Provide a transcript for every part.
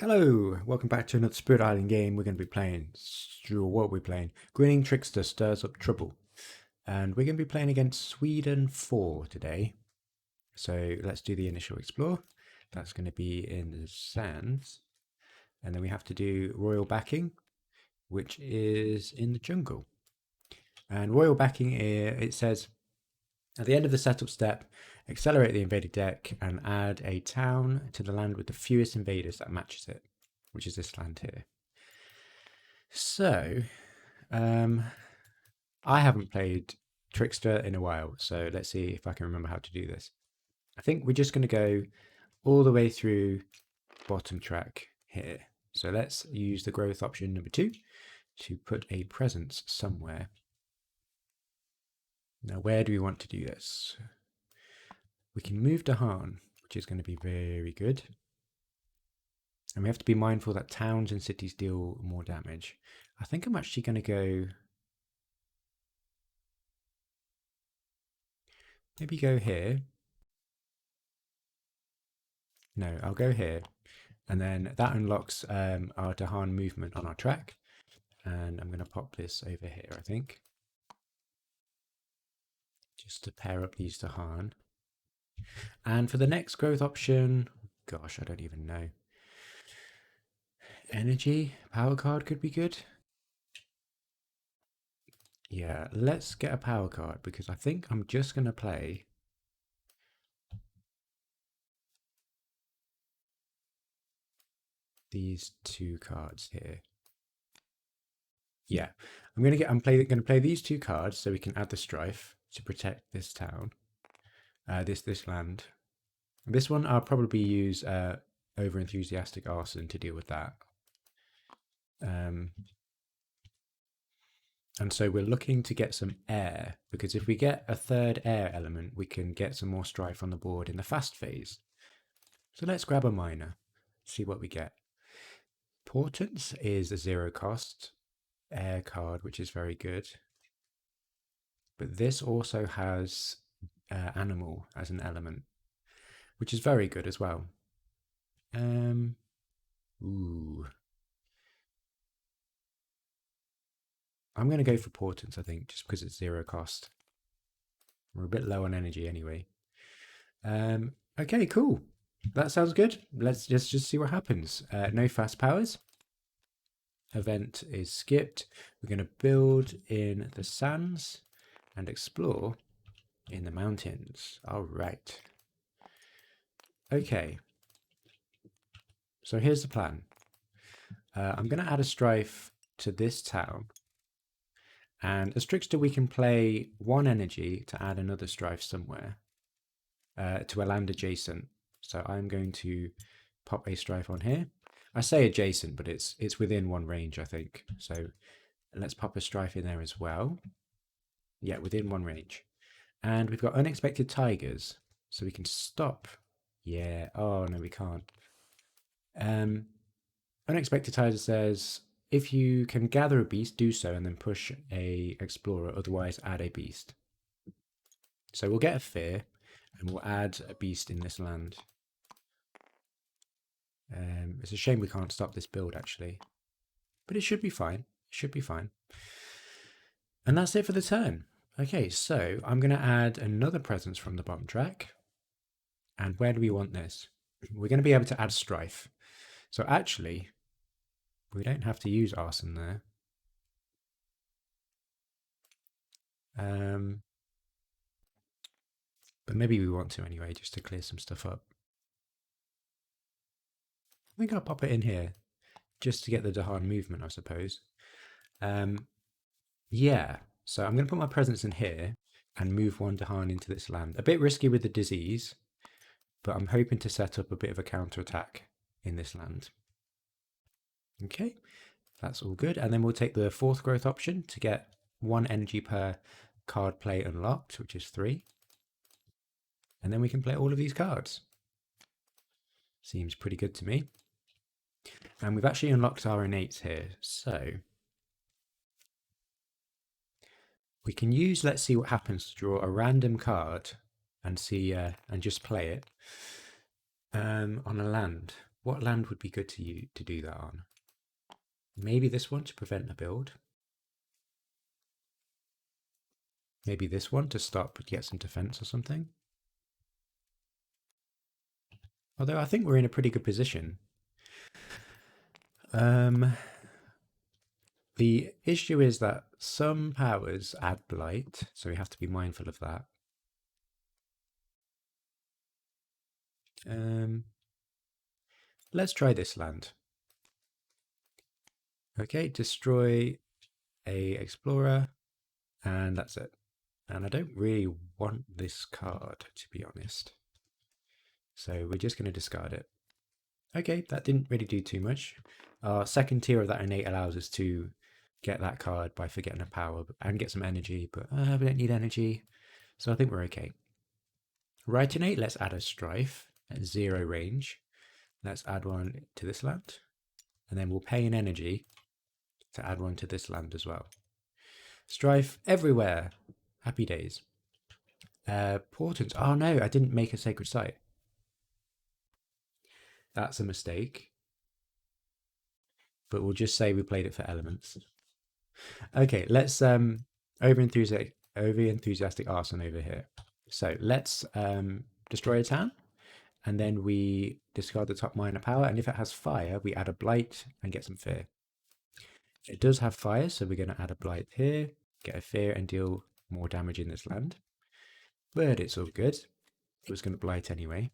Hello, welcome back to another Spirit Island game. We're going to be playing, what are we playing? Grinning Trickster Stirs Up Trouble. And we're going to be playing against Sweden 4 today. So let's do the initial explore. That's going to be in the sands. And then we have to do royal backing, which is in the jungle. And royal backing, it says, at the end of the setup step, accelerate the invaded deck and add a town to the land with the fewest invaders that matches it, which is this land here. So, I haven't played Trickster in a while, so let's see if I can remember how to do this. I think we're just going to go all the way through bottom track here. So let's use the growth option number 2 to put a presence somewhere. Now, where do we want to do this? We can move Dahan, which is going to be very good. And we have to be mindful that towns and cities deal more damage. I think I'm actually going to go... Maybe go here. No, I'll go here. And then that unlocks our Dahan movement on our track. And I'm going to pop this over here, I think. Just to pair up these Dahan. And for the next growth option, gosh, I don't even know. Energy, power card could be good. Yeah, let's get a power card because I think I'm just going to play these 2 cards here. Yeah, I'm going to play these 2 cards so we can add the strife to protect this town, this land. This one I'll probably use over enthusiastic arson to deal with that. And so we're looking to get some air, because if we get a 3rd air element, we can get some more strife on the board in the fast phase. So let's grab a miner, see what we get. Portents is a 0 cost air card, which is very good. But this also has animal as an element, which is very good as well. Ooh. I'm going to go for portents, I think, just because it's 0 cost. We're a bit low on energy anyway. Okay, cool. That sounds good. Let's just see what happens. No fast powers. Event is skipped. We're going to build in the sands and explore in the mountains. All right. Okay. So here's the plan. I'm going to add a strife to this town. And as Trickster, we can play 1 energy to add another strife somewhere to a land adjacent. So I'm going to pop a strife on here. I say adjacent, but it's within 1 range, I think. So let's pop a strife in there as well. Yeah, within 1 range. And we've got unexpected tigers, so we can stop. Yeah. Oh no, we can't. Unexpected tigers says, if you can gather a beast, do so, and then push a explorer, otherwise add a beast. So we'll get a fear, and we'll add a beast in this land. It's a shame we can't stop this build, actually. But it should be fine. It should be fine. And that's it for the turn. Okay, so I'm going to add another presence from the bottom track. And where do we want this? We're going to be able to add strife. So actually, we don't have to use arson there. But maybe we want to anyway, just to clear some stuff up. I think I'll pop it in here, just to get the Dahan movement, I suppose. Yeah, so I'm going to put my presence in here and move 1 Dahan into this land. A bit risky with the disease, but I'm hoping to set up a bit of a counter-attack in this land. Okay, that's all good. And then we'll take the 4th growth option to get 1 energy per card play unlocked, which is 3. And then we can play all of these cards. Seems pretty good to me. And we've actually unlocked our innates here, so we can use let's see what happens to draw a random card and see and just play it on a land. What land would be good to you to do that on? Maybe this one to prevent a build. Maybe this one to stop, get some defense or something. Although I think we're in a pretty good position. The issue is that some powers add blight, so we have to be mindful of that. Let's try this land. Okay, destroy a explorer, and that's it. And I don't really want this card, to be honest. So we're just going to discard it. Okay, that didn't really do too much. Our second tier of that innate allows us to get that card by forgetting a power and get some energy, but we don't need energy, so I think we're okay. Right innate, let's add a strife at 0 range. Let's add one to this land, and then we'll pay an energy to add one to this land as well. Strife everywhere. Happy days. Portents. Oh no, I didn't make a sacred site. That's a mistake. But we'll just say we played it for elements. Okay, let's over enthusiastic arson over here. So let's destroy a town, and then we discard the top minor power, and if it has fire, we add a blight and get some fear. It does have fire, so we're going to add a blight here, get a fear, and deal more damage in this land. But it's all good. It was going to blight anyway.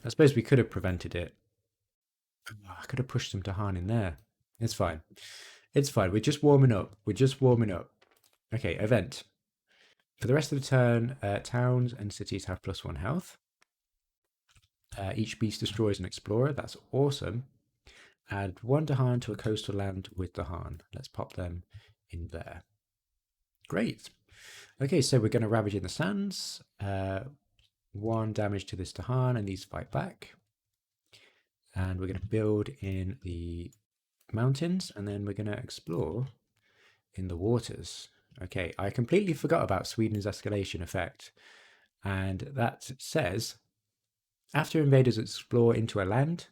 I suppose we could have prevented it. Oh, I could have pushed them to Han in there. It's fine. It's fine. We're just warming up. We're just warming up. Okay, event. For the rest of the turn, towns and cities have +1 health. Each beast destroys an explorer. That's awesome. Add 1 Dahan to a coastal land with Dahan. Let's pop them in there. Great. Okay, so we're going to ravage in the sands. 1 damage to this Dahan, and these fight back. And we're going to build in the mountains, and then we're going to explore in the waters. Okay, I completely forgot about Sweden's escalation effect. And that says, after invaders explore into a land,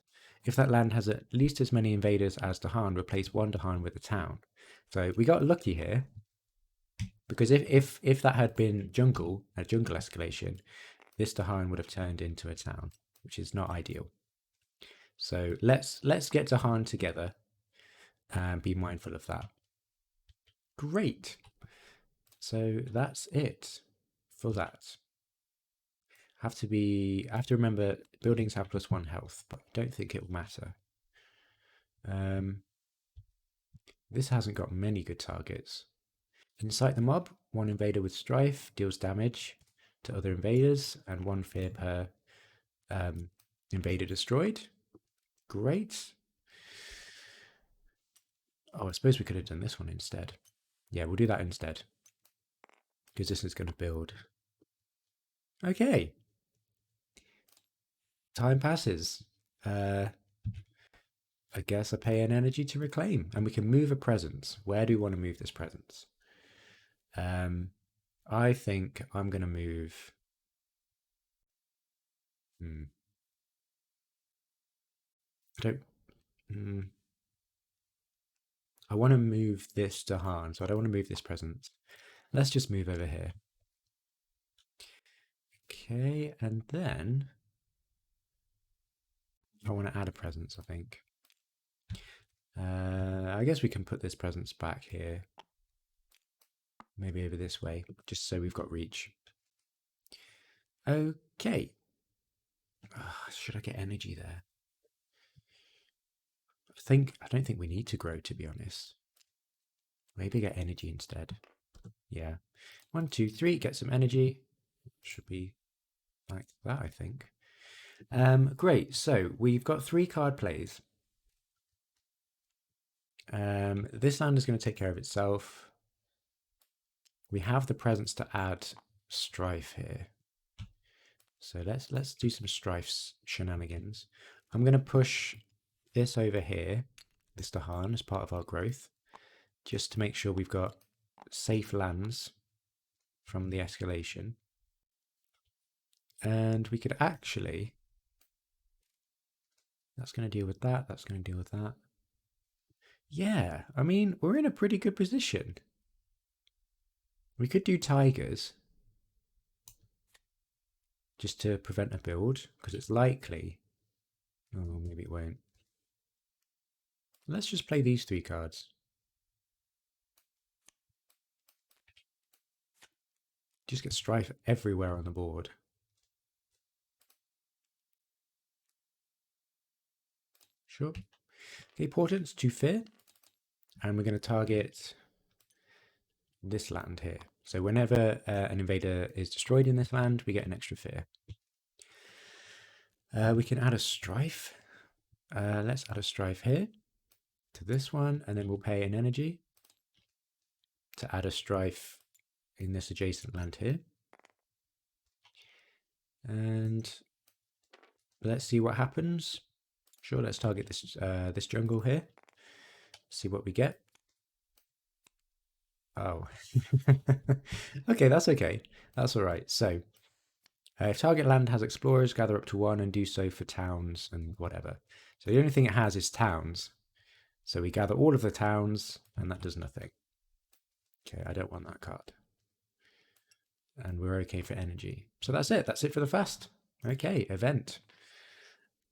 if that land has at least as many invaders as Dahan, replace 1 Dahan with a town. So we got lucky here, because if that had been a jungle escalation, this Dahan would have turned into a town, which is not ideal. So let's get Dahan together and be mindful of that. Great. So that's it for that. I have to remember buildings have +1 health, but I don't think it will matter. This hasn't got many good targets. Incite the mob. 1 invader with strife deals damage to other invaders, and 1 fear per invader destroyed. Great. Oh, I suppose we could have done this one instead. Yeah, we'll do that instead, because this is going to build. Okay. Time passes. I guess I pay an energy to reclaim, and we can move a presence. Where do we want to move this presence? I think I'm going to move. I don't. I want to move this to Han, so I don't want to move this presence. Let's just move over here. Okay, and then I want to add a presence, I think. I guess we can put this presence back here. Maybe over this way, just so we've got reach. Okay. Should I get energy there? I don't think we need to grow, to be honest. Maybe get energy instead. Yeah. 1, 2, 3, get some energy. Should be like that, I think. Great. So we've got 3 card plays. This land is going to take care of itself. We have the presence to add strife here. So let's do some strife shenanigans. I'm going to push this over here, this Dahan, as part of our growth, just to make sure we've got safe lands from the escalation. And we could actually That's going to deal with that. That's going to deal with that. Yeah, I mean, we're in a pretty good position. We could do tigers just to prevent a build because it's likely. Oh, maybe it won't. Let's just play these 3 cards. Just get strife everywhere on the board. Sure. Okay, portents to fear. And we're going to target this land here. So whenever an invader is destroyed in this land, we get an extra fear. We can add a strife. Let's add a strife here to this one, and then we'll pay an energy to add a strife in this adjacent land here. And let's see what happens. Sure, let's target this this jungle here. See what we get. Oh, okay, that's okay. That's all right. So, if target land has explorers, gather up to 1 and do so for towns and whatever. So the only thing it has is towns. So we gather all of the towns, and that does nothing. Okay, I don't want that card. And we're okay for energy. So that's it. That's it for the fast. Okay, event.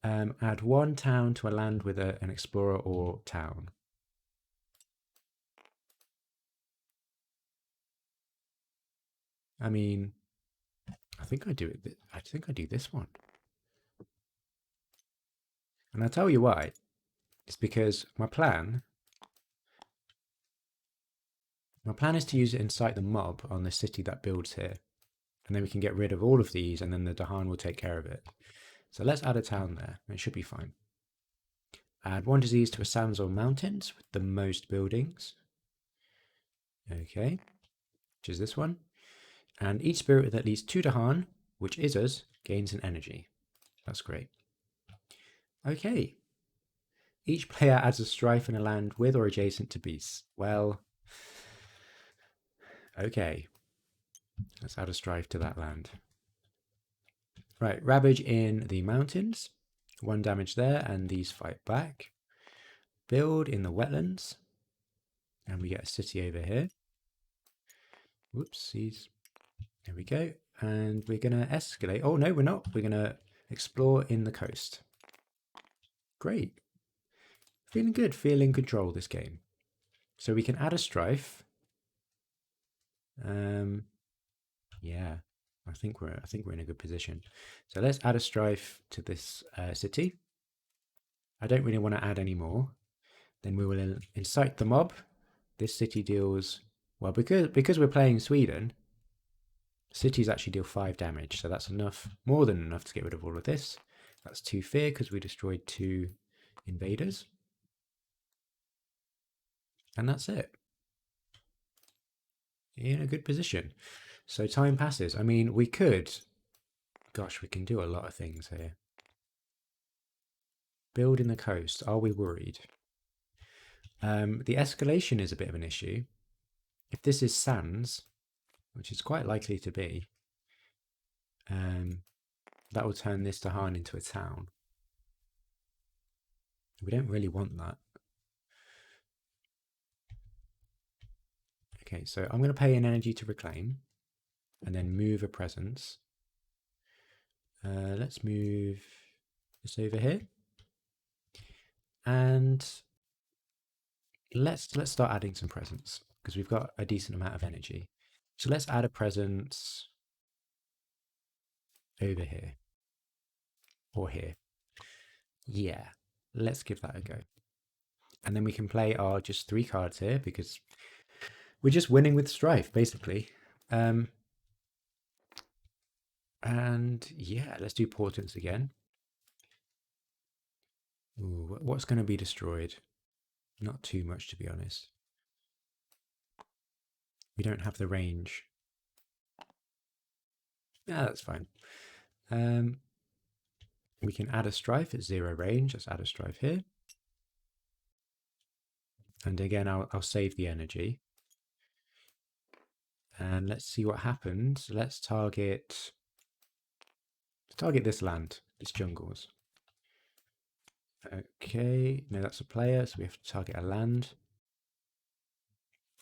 Add 1 town to a land with an explorer or town. I mean, I think I do it. I think I do this one. And I'll tell you why. It's because my plan is to use it incite the mob on the city that builds here. And then we can get rid of all of these, and then the Dahan will take care of it. So let's add a town there. It should be fine. Add 1 disease to a sands or mountains with the most buildings. Okay, which is this one. And each spirit with at least 2 Dahan, which is us, gains an energy. That's great. Okay. Each player adds a strife in a land with or adjacent to beasts. Well, okay. Let's add a strife to that land. Right, Ravage in the mountains. 1 damage there, and these fight back. Build in the wetlands. And we get a city over here. Whoopsies. There we go. And we're going to escalate. Oh, no, we're not. We're going to explore in the coast. Great. Feeling good. Feeling control this game. So we can add a strife. Yeah, I think we're in a good position. So let's add a strife to this city. I don't really want to add any more. Then we will incite the mob. This city deals, well, because we're playing Sweden, cities actually deal 5 damage. So that's enough, more than enough to get rid of all of this. That's 2 fear because we destroyed 2 invaders. And that's it. In a good position. So time passes. I mean, we could, gosh, we can do a lot of things here. Build in the coast. Are we worried? The escalation is a bit of an issue. If this is sands, which is quite likely to be, that will turn this Dahan into a town. We don't really want that. Okay, so I'm going to pay an energy to reclaim and then move a presence. Let's move this over here. And let's start adding some presents because we've got a decent amount of energy. So let's add a presence over here or here. Yeah, let's give that a go. And then we can play our just 3 cards here because we're just winning with strife, basically. And yeah, let's do portents again. Ooh, what's going to be destroyed? Not too much, to be honest. We don't have the range. Yeah, that's fine. We can add a strife at 0 range. Let's add a strife here. And again, I'll save the energy. And let's see what happens. Let's target this land, this jungles. Okay, no, that's a player, so we have to target a land.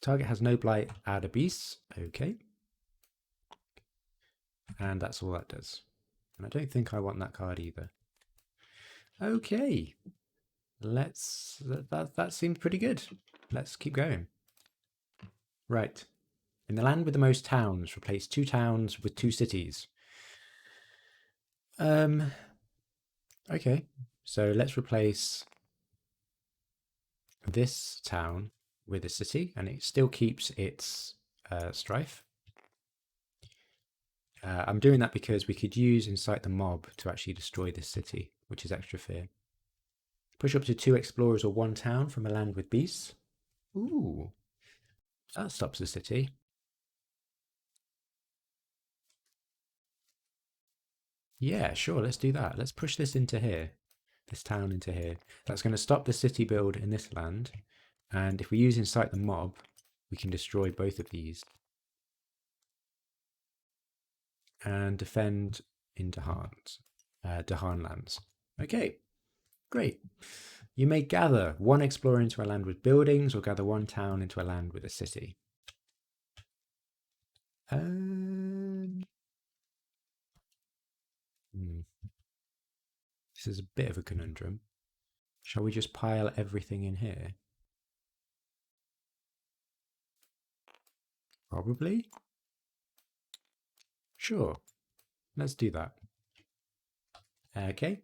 Target has no blight, add a beast. Okay. And that's all that does. And I don't think I want that card either. Okay. That seems pretty good. Let's keep going. Right. In the land with the most towns, replace 2 towns with 2 cities. Okay. So let's replace this town with a city, and it still keeps its strife. I'm doing that because we could use Incite the Mob to actually destroy this city, which is extra fear. Push up to 2 explorers or 1 town from a land with beasts. Ooh, that stops the city. Yeah, sure, let's do that. Let's push this into here, this town into here. That's going to stop the city build in this land. And if we use Incite the Mob, we can destroy both of these. And defend in Dahan lands. Okay, great. You may gather 1 explorer into a land with buildings or gather 1 town into a land with a city. This is a bit of a conundrum. Shall we just pile everything in here? Probably. Sure. Let's do that. Okay.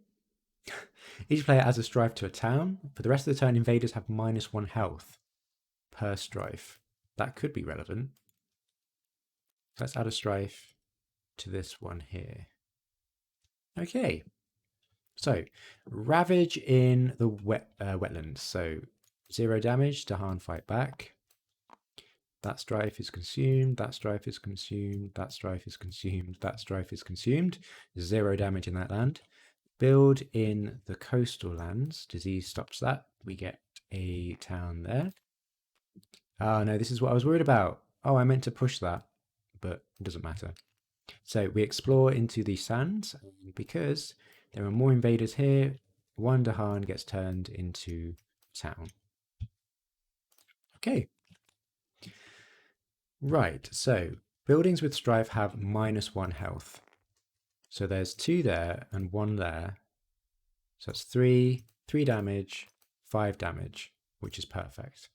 Each player adds a strife to a town. For the rest of the turn, invaders have -1 health per strife. That could be relevant. Let's add a strife to this one here. Okay. So, Ravage in the wetlands. So, 0 damage, Dahan fight back. That strife is consumed, that strife is consumed, that strife is consumed, that strife is consumed. 0 damage in that land. Build in the coastal lands. Disease stops that. We get a town there. Oh no, this is what I was worried about. Oh, I meant to push that, but it doesn't matter. So we explore into the sands, because there are more invaders here. 1 Dahan gets turned into town. Okay. Right, so buildings with strife have -1 health. So there's 2 there and 1 there. So that's 3 damage, 5 damage, which is perfect.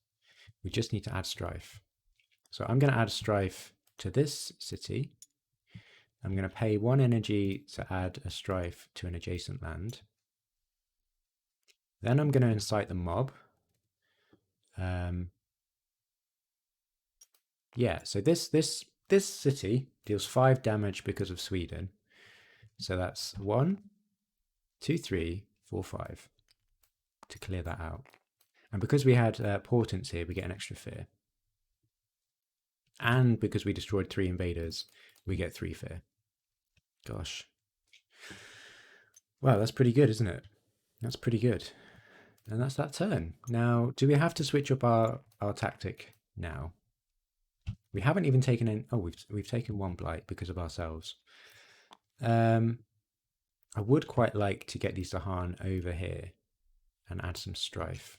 We just need to add strife. So I'm going to add strife to this city. I'm going to pay 1 energy to add a strife to an adjacent land. Then I'm going to incite the mob. Yeah, so this city deals 5 damage because of Sweden. So that's 1, 2, 3, 4, 5 to clear that out. And because we had portents here, we get an extra fear. And because we destroyed 3 invaders, we get 3 fear. Gosh. Wow, that's pretty good, isn't it? That's pretty good. And that's that turn. Now, do we have to switch up our tactic now? We haven't even taken in... Oh, we've taken 1 blight because of ourselves. I would quite like to get these Dahan over here and add some strife.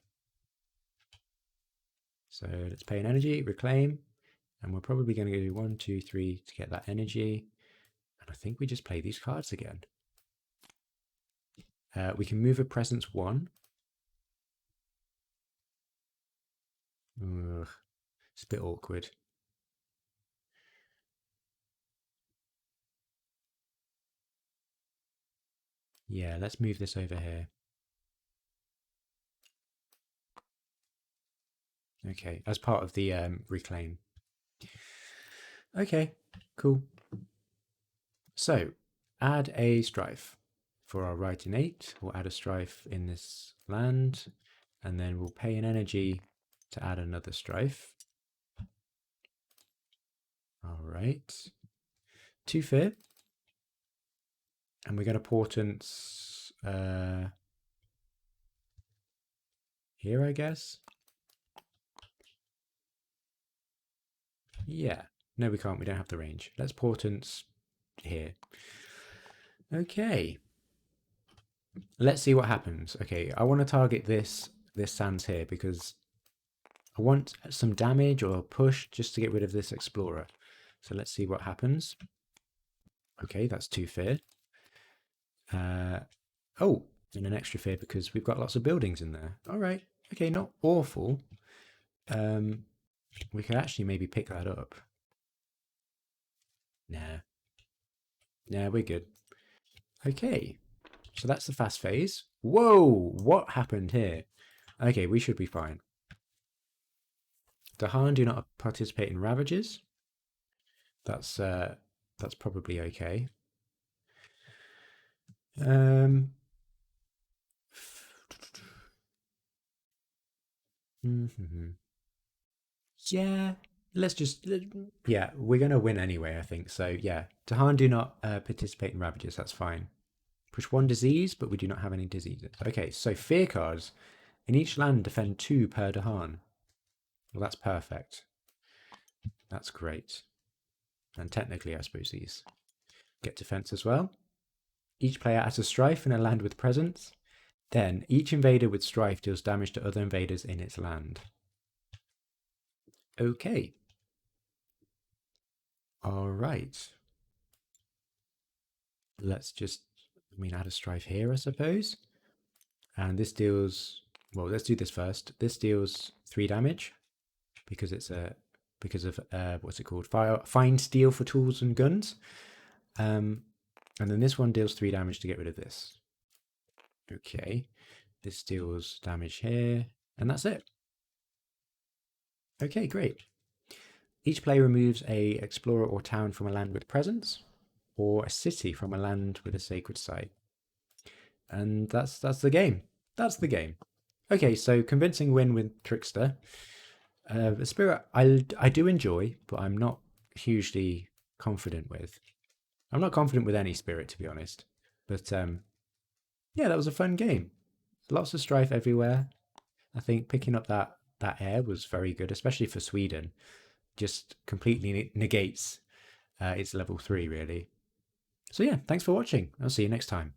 So let's pay an energy, reclaim, and we're probably going to do 1, 2, 3 to get that energy. And I think we just play these cards again. We can move a presence 1. Ugh, it's a bit awkward. Yeah, let's move this over here. Okay, as part of the reclaim. Okay, cool. So, add a strife. For our right innate, we'll add a strife in this land, and then we'll pay an energy to add another strife. All right. 2 fear. And we're going to portents here, I guess. Yeah. No, we can't. We don't have the range. Let's portents here. Okay. let's see what happens. Okay, I want to target this sands here because I want some damage or a push just to get rid of this explorer. So let's see what happens. Okay, that's 2 fear. Oh, and an extra fear because we've got lots of buildings in there. All right. Okay, not awful. We could actually maybe pick that up. Nah. Nah, we're good. Okay. So that's the fast phase. Whoa! What happened here? Okay, we should be fine. The Han do not participate in ravages. That's probably okay. Yeah, let's just yeah, we're gonna win anyway, I think. So yeah, Tahan do not participate in ravages. That's fine. Push 1 disease, but we do not have any diseases. Okay, so fear cards in each land defend 2 per Dahan. Well, that's perfect. That's great. And technically, I suppose these get defense as well. Each player adds a strife in a land with presence. Then each invader with strife deals damage to other invaders in its land. Okay. All right. Let's just, add a strife here, I suppose. And this deals, well, let's do this first. This deals 3 damage because it's because of what's it called? Fine steel for tools and guns. And then this one deals 3 damage to get rid of this. Okay. This deals damage here, and that's it. Okay, great. Each player removes a explorer or town from a land with presence, or a city from a land with a sacred site. And that's the game. That's the game. Okay, so convincing win with Trickster. The spirit I do enjoy, but I'm not hugely confident with. I'm not confident with any spirit, to be honest. But yeah, that was a fun game. Lots of strife everywhere. I think picking up that air was very good, especially for Sweden. Just completely negates its level 3, really. So yeah, thanks for watching. I'll see you next time.